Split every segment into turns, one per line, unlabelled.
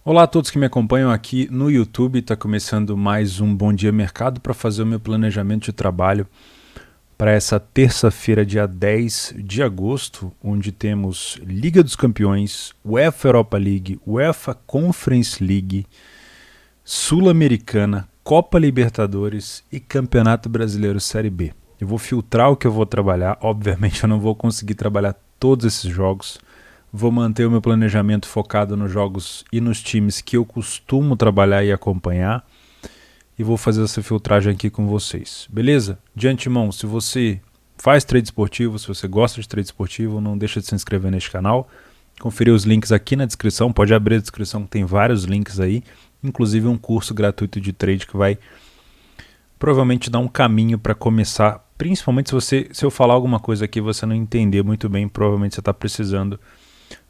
Olá a todos que me acompanham aqui no YouTube, está começando mais um Bom Dia Mercado para fazer o meu planejamento de trabalho para essa terça-feira, dia 10 de agosto, onde temos Liga dos Campeões, UEFA Europa League, UEFA Conference League, Sul-Americana, Copa Libertadores e Campeonato Brasileiro Série B. Eu vou filtrar o que eu vou trabalhar, obviamente eu não vou conseguir trabalhar todos esses jogos. Vou manter o meu planejamento focado nos jogos e nos times que eu costumo trabalhar e acompanhar. E vou fazer essa filtragem aqui com vocês. Beleza? De antemão, se você faz trade esportivo, se você gosta de trade esportivo, não deixa de se inscrever neste canal. Conferir os links aqui na descrição. Pode abrir a descrição, tem vários links aí. Inclusive um curso gratuito de trade que vai provavelmente dar um caminho para começar. Principalmente se eu falar alguma coisa aqui e você não entender muito bem, provavelmente você está precisando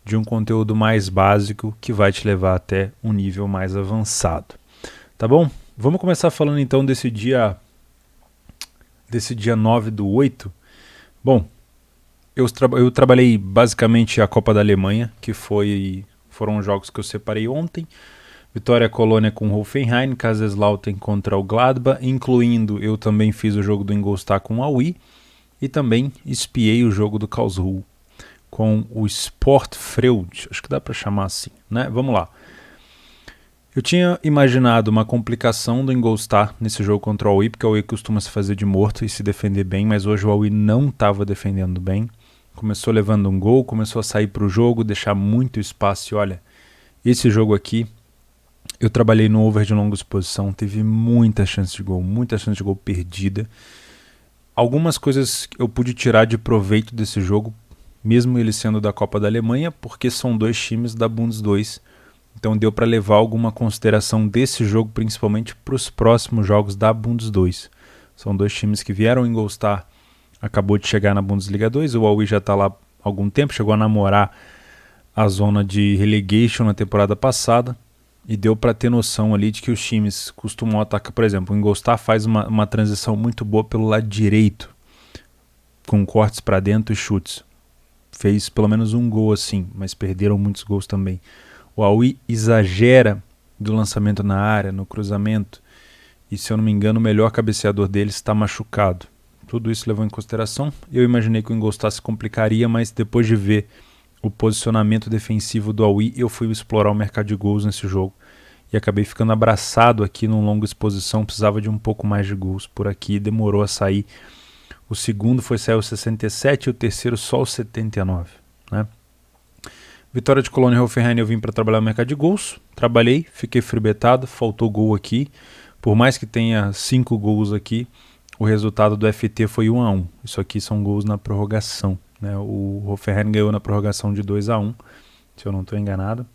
de um conteúdo mais básico que vai te levar até um nível mais avançado. Tá bom? Vamos começar falando então desse dia 9/8. Bom, eu trabalhei basicamente a Copa da Alemanha, que foram os jogos que eu separei ontem. Vitória Colônia com Hoffenheim, Kaiserslautern contra o Gladbach, incluindo eu também fiz o jogo do Ingolstadt com o Aui e também espiei o jogo do Karlsruhe com o Sport Freud, acho que dá para chamar assim, né? Vamos lá. Eu tinha imaginado uma complicação do Ingolstadt nesse jogo contra o Aui, porque o Aui costuma se fazer de morto e se defender bem, mas hoje o Aui não estava defendendo bem. Começou levando um gol, começou a sair para o jogo, deixar muito espaço. E olha, esse jogo aqui, eu trabalhei no over de longa exposição, teve muita chance de gol perdida. Algumas coisas eu pude tirar de proveito desse jogo, mesmo ele sendo da Copa da Alemanha, porque são dois times da Bundes 2. Então deu para levar alguma consideração desse jogo, principalmente para os próximos jogos da Bundes 2. São dois times que vieram em Ingolstadt, acabou de chegar na Bundesliga 2, o Aui já está lá há algum tempo, chegou a namorar a zona de relegation na temporada passada, e deu para ter noção ali de que os times costumam atacar. Por exemplo, o Ingolstadt faz uma transição muito boa pelo lado direito, com cortes para dentro e chutes. Fez pelo menos um gol assim, mas perderam muitos gols também. O Aui exagera do lançamento na área, no cruzamento, e se eu não me engano o melhor cabeceador deles está machucado. Tudo isso levou em consideração. Eu imaginei que o Ingolstadt se complicaria, mas depois de ver o posicionamento defensivo do Aui, eu fui explorar o mercado de gols nesse jogo e acabei ficando abraçado aqui numa longa exposição. Precisava de um pouco mais de gols por aqui, demorou a sair. O segundo saiu aos 67 e o terceiro só aos 79. Né? Vitória de Colônia e Hoffenheim, eu vim para trabalhar no mercado de gols. Trabalhei, fiquei fribetado, faltou gol aqui. Por mais que tenha 5 gols aqui, o resultado do FT foi 1-1. Isso aqui são gols na prorrogação. Né? O Hoffenheim ganhou na prorrogação de 2-1, se eu não estou enganado.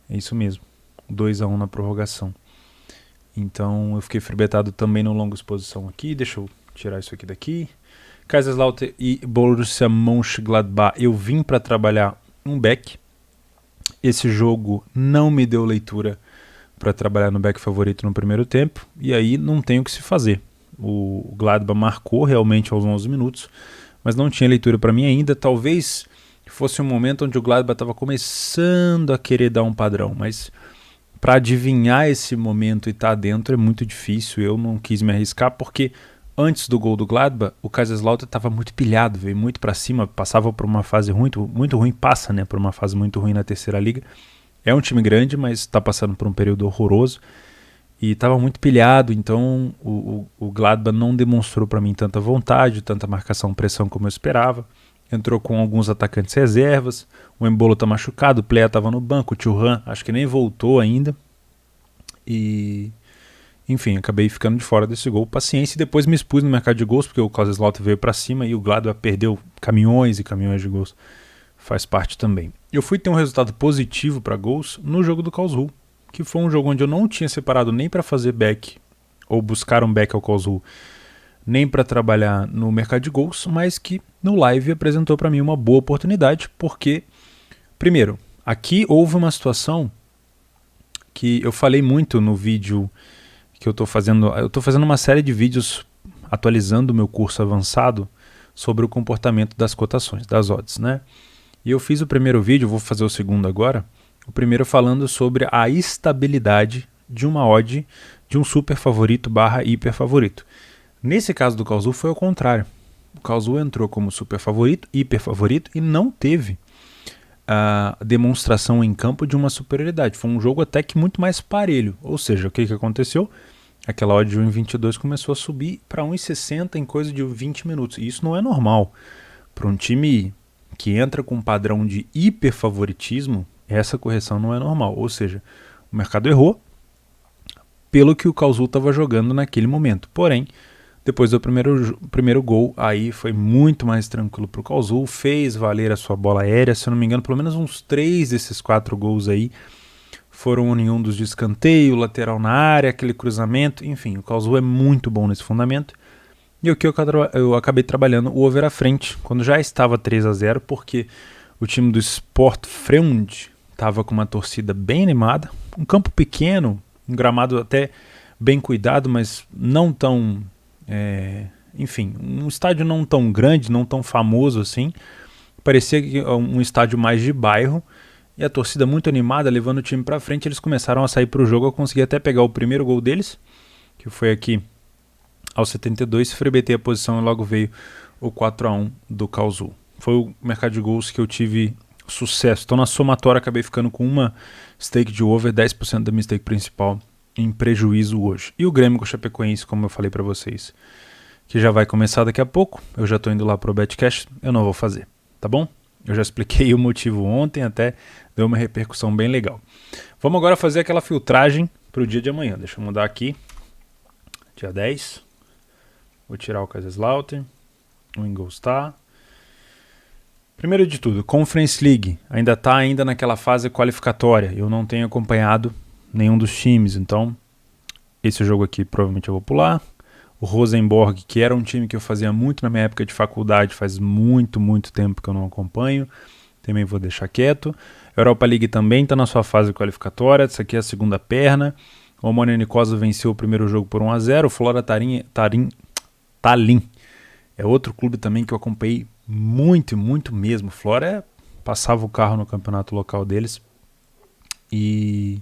É isso mesmo, 2-1 na prorrogação. Então eu fiquei fribetado também no longa exposição aqui. Deixa eu tirar isso aqui daqui. Kaiserslautern e Borussia Mönchengladbach, eu vim para trabalhar um back. Esse jogo não me deu leitura para trabalhar no back favorito no primeiro tempo, e aí não tem o que se fazer. O Gladbach marcou realmente aos 11 minutos, mas não tinha leitura para mim ainda. Talvez fosse um momento onde o Gladbach estava começando a querer dar um padrão, mas para adivinhar esse momento e estar dentro é muito difícil. Eu não quis me arriscar porque antes do gol do Gladbach, o Kaiserslautern estava muito pilhado, veio muito para cima, passava por uma fase muito ruim, passa, né, por uma fase muito ruim na terceira liga. É um time grande, mas está passando por um período horroroso e estava muito pilhado, então o Gladbach não demonstrou para mim tanta vontade, tanta marcação, pressão como eu esperava. Entrou com alguns atacantes reservas, o Embolo está machucado, o Plea estava no banco, o Thuram acho que nem voltou ainda e... Enfim, acabei ficando de fora desse gol. Paciência, e depois me expus no mercado de gols, porque o Kaiserslautern veio para cima e o Gladbach perdeu caminhões e caminhões de gols. Faz parte também. Eu fui ter um resultado positivo para gols no jogo do Karlsruhe, que foi um jogo onde eu não tinha separado nem para fazer back, ou buscar um back ao Karlsruhe, nem para trabalhar no mercado de gols, mas que no live apresentou para mim uma boa oportunidade, porque, primeiro, aqui houve uma situação que eu falei muito no vídeo que eu estou fazendo uma série de vídeos atualizando o meu curso avançado sobre o comportamento das cotações, das odds, né? E eu fiz o primeiro vídeo, vou fazer o segundo agora, O primeiro falando sobre a estabilidade de uma odd de um super favorito barra hiper favorito. Nesse caso do Causu foi ao contrário. O Causu entrou como super favorito, hiper favorito e não teve a demonstração em campo de uma superioridade. Foi um jogo até que muito mais parelho. Ou seja, o que aconteceu? Aquela odd de 1,22 começou a subir para 1,60 em coisa de 20 minutos. E isso não é normal. Para um time que entra com um padrão de hiperfavoritismo, essa correção não é normal. Ou seja, o mercado errou pelo que o Causu estava jogando naquele momento. Porém, depois do primeiro gol, aí foi muito mais tranquilo para o Causu, fez valer a sua bola aérea. Se eu não me engano, pelo menos uns 3 desses 4 gols aí foram oriundos de escanteio, lateral na área, aquele cruzamento. Enfim, o Causu é muito bom nesse fundamento. E o que eu acabei trabalhando o over à frente, quando já estava 3-0, porque o time do Sport Freund estava com uma torcida bem animada, um campo pequeno, um gramado até bem cuidado, mas não tão... enfim, um estádio não tão grande, não tão famoso assim. Parecia que um estádio mais de bairro. E a torcida muito animada, levando o time para frente. Eles começaram a sair para o jogo. Eu consegui até pegar o primeiro gol deles, que foi aqui aos 72. Frebetei a posição e logo veio o 4-1 do Causu. Foi o mercado de gols que eu tive sucesso. Então na somatória acabei ficando com uma stake de over, 10% da minha stake principal em prejuízo hoje. E o Grêmio com o Chapecoense, como eu falei para vocês, que já vai começar daqui a pouco. Eu já estou indo lá pro Betcash, eu não vou fazer, tá bom? Eu já expliquei o motivo ontem, até deu uma repercussão bem legal. Vamos agora fazer aquela filtragem pro dia de amanhã. Deixa eu mudar aqui. Dia 10. Vou tirar o Kaiserslautern, o Ingolstadt. Primeiro de tudo, Conference League ainda está naquela fase qualificatória. Eu não tenho acompanhado nenhum dos times, então esse jogo aqui provavelmente eu vou pular. O Rosenborg, que era um time que eu fazia muito na minha época de faculdade, faz muito tempo que eu não acompanho, também vou deixar quieto. A Europa League também está na sua fase qualificatória, essa aqui é a segunda perna. O Omonia Nicosia venceu o primeiro jogo por 1-0. O Flora Tallinn é outro clube também que eu acompanhei muito mesmo. O Flora passava o carro no campeonato local deles. E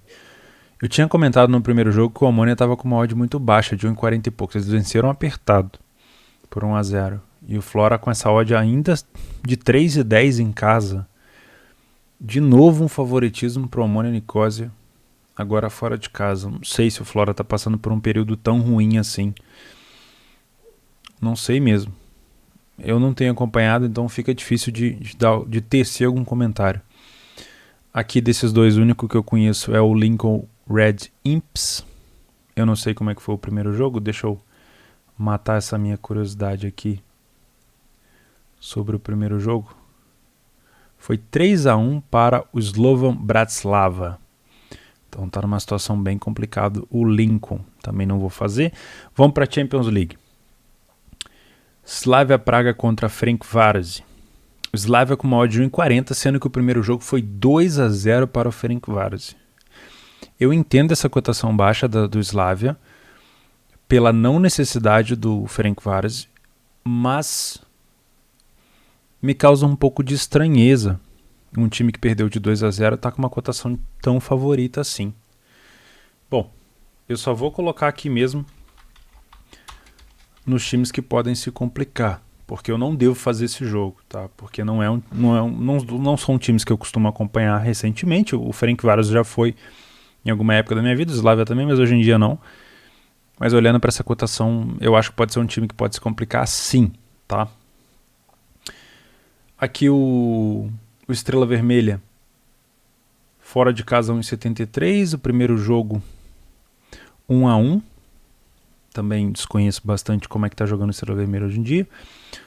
eu tinha comentado no primeiro jogo que o Omonia estava com uma odd muito baixa, de 1,40 e poucos. Eles venceram apertado por 1-0. E o Flora com essa odd ainda de 3,10 em casa. De novo um favoritismo para o Omonia Nicosia, agora fora de casa. Não sei se o Flora está passando por um período tão ruim assim. Não sei mesmo. Eu não tenho acompanhado, então fica difícil de tecer algum comentário. Aqui desses dois, o único que eu conheço é o Lincoln Red Imps. Eu não sei como é que foi o primeiro jogo. Deixa eu matar essa minha curiosidade aqui sobre o primeiro jogo. Foi 3-1 para o Slovan Bratislava. Então tá numa situação bem complicada. O Lincoln também não vou fazer. Vamos para a Champions League. Slavia Praga contra Ferencvárosi. O Slavia com uma odd de 1,40, sendo que o primeiro jogo foi 2-0 para o Ferencvárosi. Eu entendo essa cotação baixa do Slavia pela não necessidade do Ferencvárosi, mas me causa um pouco de estranheza. Um time que perdeu de 2-0 está com uma cotação tão favorita assim. Bom, eu só vou colocar aqui mesmo nos times que podem se complicar, porque eu não devo fazer esse jogo, tá? Porque não são times que eu costumo acompanhar recentemente. O Ferencvárosi já foi em alguma época da minha vida, o Slavia também, mas hoje em dia não. Mas olhando para essa cotação, eu acho que pode ser um time que pode se complicar sim, tá? Aqui o Estrela Vermelha, fora de casa 1,73, o primeiro jogo 1-1. Também desconheço bastante como é que tá jogando o Estrela Vermelha hoje em dia.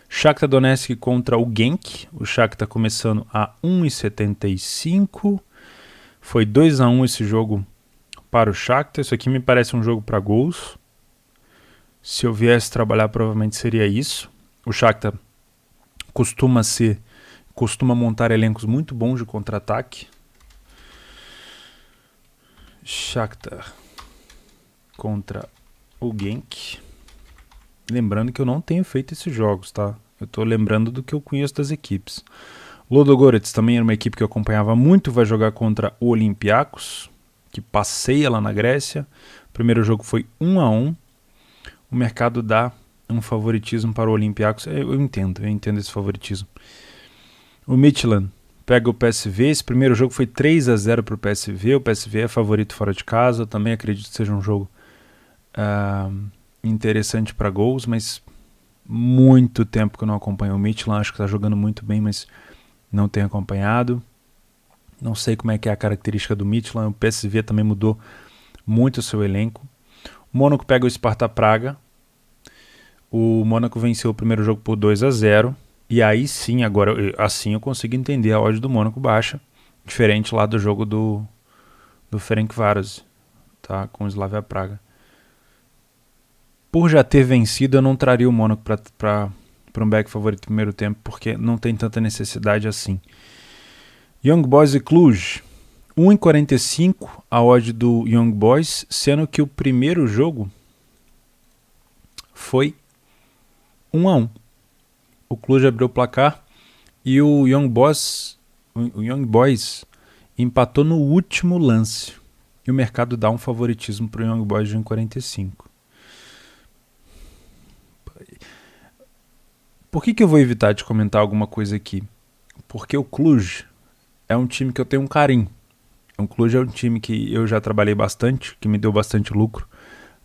Shakhtar Donetsk contra o Genk. O Shakhtar começando a 1,75. Foi 2-1 esse jogo para o Shakhtar. Isso aqui me parece um jogo para gols. Se eu viesse trabalhar, provavelmente seria isso. O Shakhtar costuma montar elencos muito bons de contra-ataque. Shakhtar contra o Genk. Lembrando que eu não tenho feito esses jogos, tá? Eu tô lembrando do que eu conheço das equipes. Ludogorets também era uma equipe que eu acompanhava muito, vai jogar contra o Olympiacos, que passeia lá na Grécia. O primeiro jogo foi 1-1. O mercado dá um favoritismo para o Olympiacos. Eu entendo esse favoritismo. O Midtjylland pega o PSV. Esse primeiro jogo foi 3-0 para o PSV. O PSV é favorito fora de casa. Eu também acredito que seja um jogo interessante para gols, mas muito tempo que eu não acompanho o Midtjylland. Acho que está jogando muito bem, mas não tenho acompanhado. Não sei como é que é a característica do Midtjylland. O PSV também mudou muito o seu elenco. O Mônaco pega o Sparta Praga. O Mônaco venceu o primeiro jogo por 2-0. E aí sim, agora assim eu consigo entender a odd do Mônaco baixa. Diferente lá do jogo do Ferencváros, tá? Com o Slavia Praga. Por já ter vencido, eu não traria o Mônaco para um back favorito no primeiro tempo, porque não tem tanta necessidade assim. Young Boys e Cluj. 1,45 a odd do Young Boys, sendo que o primeiro jogo foi 1-1. O Cluj abriu o placar e o Young Boys empatou no último lance. E o mercado dá um favoritismo para o Young Boys de 1,45. Por que eu vou evitar de comentar alguma coisa aqui? Porque o Cluj é um time que eu tenho um carinho. O Cluj é um time que eu já trabalhei bastante, que me deu bastante lucro.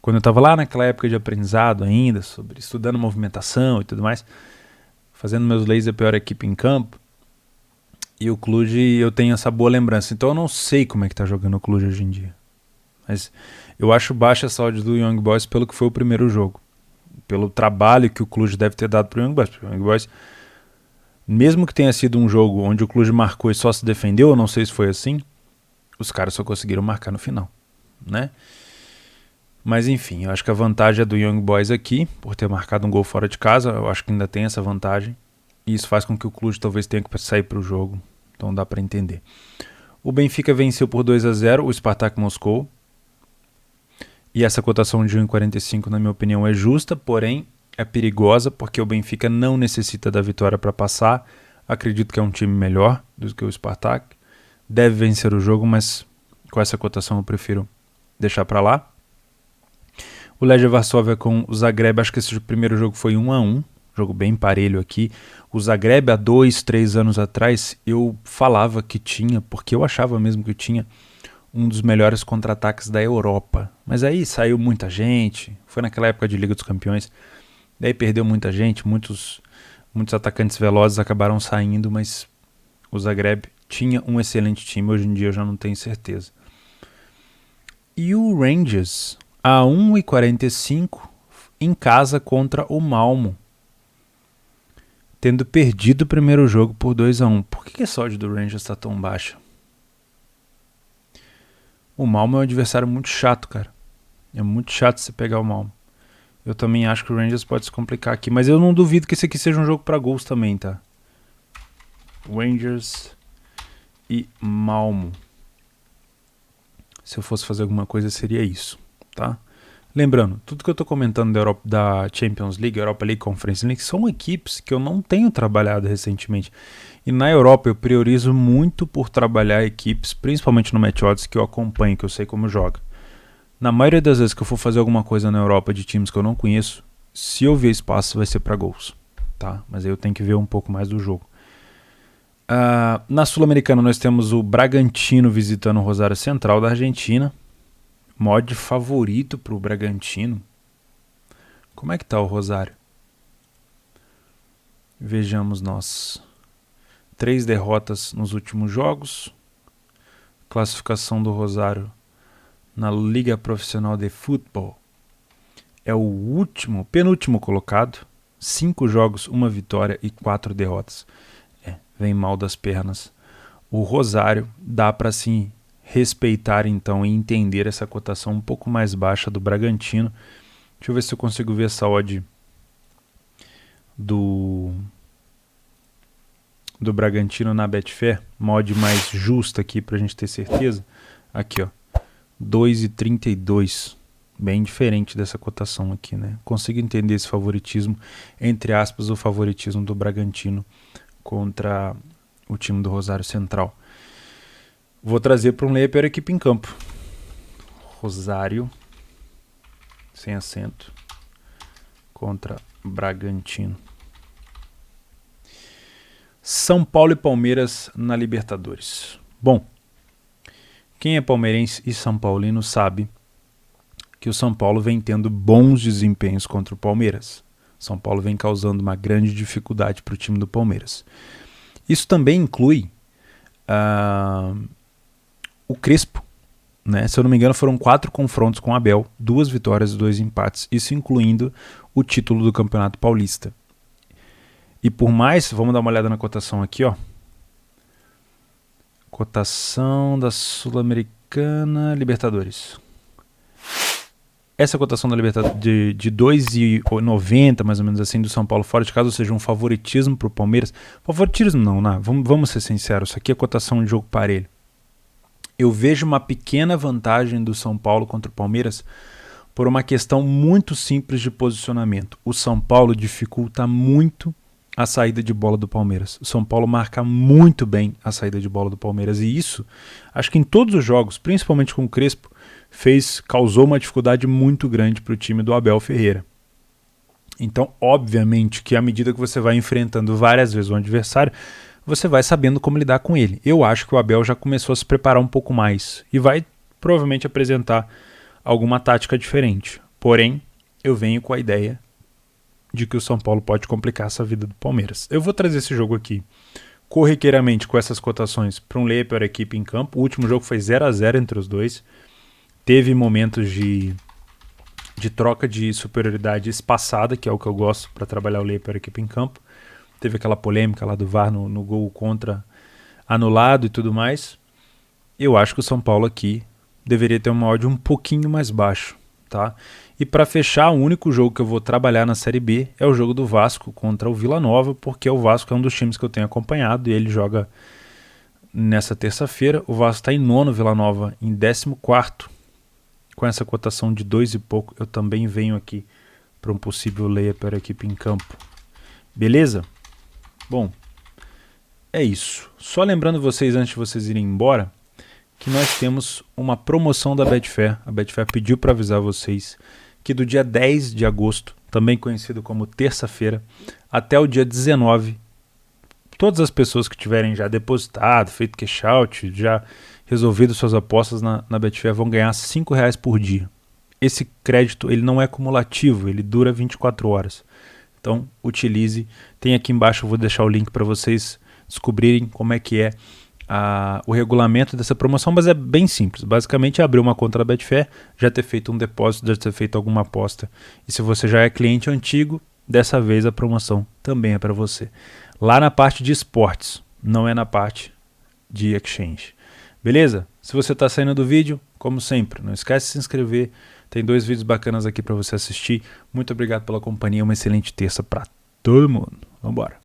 Quando eu estava lá naquela época de aprendizado ainda, sobre estudando movimentação e tudo mais, fazendo meus leis da pior equipe em campo, e o Cluj eu tenho essa boa lembrança. Então eu não sei como é que tá jogando o Cluj hoje em dia. Mas eu acho baixa essa odd do Young Boys pelo que foi o primeiro jogo. Pelo trabalho que o Cluj deve ter dado pro Young Boys. O Young Boys, mesmo que tenha sido um jogo onde o Cluj marcou e só se defendeu, eu não sei se foi assim, os caras só conseguiram marcar no final, né? Mas enfim, eu acho que a vantagem é do Young Boys aqui, por ter marcado um gol fora de casa. Eu acho que ainda tem essa vantagem. E isso faz com que o Cluj talvez tenha que sair para o jogo. Então dá para entender. O Benfica venceu por 2-0 o Spartak Moscou. E essa cotação de 1,45, na minha opinião, é justa, porém é perigosa, porque o Benfica não necessita da vitória para passar. Acredito que é um time melhor do que o Spartak. Deve vencer o jogo, mas com essa cotação eu prefiro deixar para lá. O Legia Varsóvia com o Zagreb, acho que esse primeiro jogo foi 1-1, jogo bem parelho aqui. O Zagreb, há 2-3 anos atrás, eu falava que tinha, porque eu achava mesmo que tinha um dos melhores contra-ataques da Europa. Mas aí saiu muita gente, foi naquela época de Liga dos Campeões, daí perdeu muita gente, muitos atacantes velozes acabaram saindo, mas o Zagreb tinha um excelente time, hoje em dia eu já não tenho certeza. E o Rangers a 1,45 em casa contra o Malmo, tendo perdido o primeiro jogo por 2-1. Por que essa odd do Rangers está tão baixa? O Malmo é um adversário muito chato, cara. É muito chato você pegar o Malmo. Eu também acho que o Rangers pode se complicar aqui, mas eu não duvido que esse aqui seja um jogo para gols também, tá? Rangers e Malmo. Se eu fosse fazer alguma coisa, seria isso, tá? Lembrando, tudo que eu tô comentando da Champions League, Europa League, Conference League, são equipes que eu não tenho trabalhado recentemente. E na Europa eu priorizo muito por trabalhar equipes, principalmente no Match Odds, que eu acompanho, que eu sei como joga. Na maioria das vezes que eu for fazer alguma coisa na Europa de times que eu não conheço, se eu ver espaço, vai ser para gols, tá? Mas aí eu tenho que ver um pouco mais do jogo. Na Sul-Americana nós temos o Bragantino visitando o Rosário Central da Argentina. Mod favorito para o Bragantino. Como é que tá o Rosário? Vejamos nós. 3 derrotas nos últimos jogos. Classificação do Rosário na Liga Profissional de Futebol. É o penúltimo colocado. 5 jogos, 1 vitória e 4 derrotas. Vem mal das pernas. O Rosário dá para sim respeitar então e entender essa cotação um pouco mais baixa do Bragantino. Deixa eu ver se eu consigo ver essa odd do Bragantino na Betfair, uma odd mais justa aqui pra gente ter certeza. Aqui, ó, 2,32, bem diferente dessa cotação aqui, né? Consigo entender esse favoritismo, entre aspas, o favoritismo do Bragantino contra o time do Rosário Central. Vou trazer para um layer para a equipe em campo. Rosário, sem acento, contra Bragantino. São Paulo e Palmeiras na Libertadores. Bom, quem é palmeirense e São Paulino sabe que o São Paulo vem tendo bons desempenhos contra o Palmeiras. São Paulo vem causando uma grande dificuldade para o time do Palmeiras. Isso também inclui o Crespo, né? Se eu não me engano, foram 4 confrontos com o Abel, 2 vitórias e 2 empates, isso incluindo o título do Campeonato Paulista. E por mais, vamos dar uma olhada na cotação aqui, ó. Cotação da Sul-Americana Libertadores. Essa cotação da Libertadores de 2,90 mais ou menos assim do São Paulo fora de casa, ou seja, um favoritismo para o Palmeiras. Favoritismo não, né? Vamos ser sinceros, isso aqui é cotação de jogo parelho. Eu vejo uma pequena vantagem do São Paulo contra o Palmeiras por uma questão muito simples de posicionamento. O São Paulo dificulta muito a saída de bola do Palmeiras. O São Paulo marca muito bem a saída de bola do Palmeiras. E isso, acho que em todos os jogos, principalmente com o Crespo, causou uma dificuldade muito grande para o time do Abel Ferreira. Então, obviamente, que à medida que você vai enfrentando várias vezes o adversário, você vai sabendo como lidar com ele. Eu acho que o Abel já começou a se preparar um pouco mais e vai provavelmente apresentar alguma tática diferente. Porém, eu venho com a ideia de que o São Paulo pode complicar essa vida do Palmeiras. Eu vou trazer esse jogo aqui corriqueiramente com essas cotações para um layer para a equipe em campo. O último jogo foi 0-0 entre os dois. Teve momentos de troca de superioridade espaçada, que é o que eu gosto para trabalhar o layer para a equipe em campo. Teve aquela polêmica lá do VAR no gol contra anulado e tudo mais. Eu acho que o São Paulo aqui deveria ter uma odd um pouquinho mais baixo, tá? E para fechar, o único jogo que eu vou trabalhar na Série B é o jogo do Vasco contra o Vila Nova, porque o Vasco é um dos times que eu tenho acompanhado e ele joga nessa terça-feira. O Vasco está em 9º, Vila Nova em 14º. Com essa cotação de 2 e pouco, eu também venho aqui para um possível layer para a equipe em campo. Beleza? Bom, é isso. Só lembrando vocês, antes de vocês irem embora, que nós temos uma promoção da Betfair. A Betfair pediu para avisar vocês que do dia 10 de agosto, também conhecido como terça-feira, até o dia 19, todas as pessoas que tiverem já depositado, feito cash out, já resolvido suas apostas na Betfair vão ganhar R$5 por dia. Esse crédito ele não é cumulativo, ele dura 24 horas. Então utilize, tem aqui embaixo, eu vou deixar o link para vocês descobrirem como é que é o regulamento dessa promoção, mas é bem simples. Basicamente é abrir uma conta da Betfair, já ter feito um depósito, já ter feito alguma aposta. E se você já é cliente antigo, dessa vez a promoção também é para você. Lá na parte de esportes, não é na parte de exchange. Beleza? Se você está saindo do vídeo, como sempre, não esquece de se inscrever. Tem 2 vídeos bacanas aqui para você assistir. Muito obrigado pela companhia. Uma excelente terça para todo mundo. Vambora!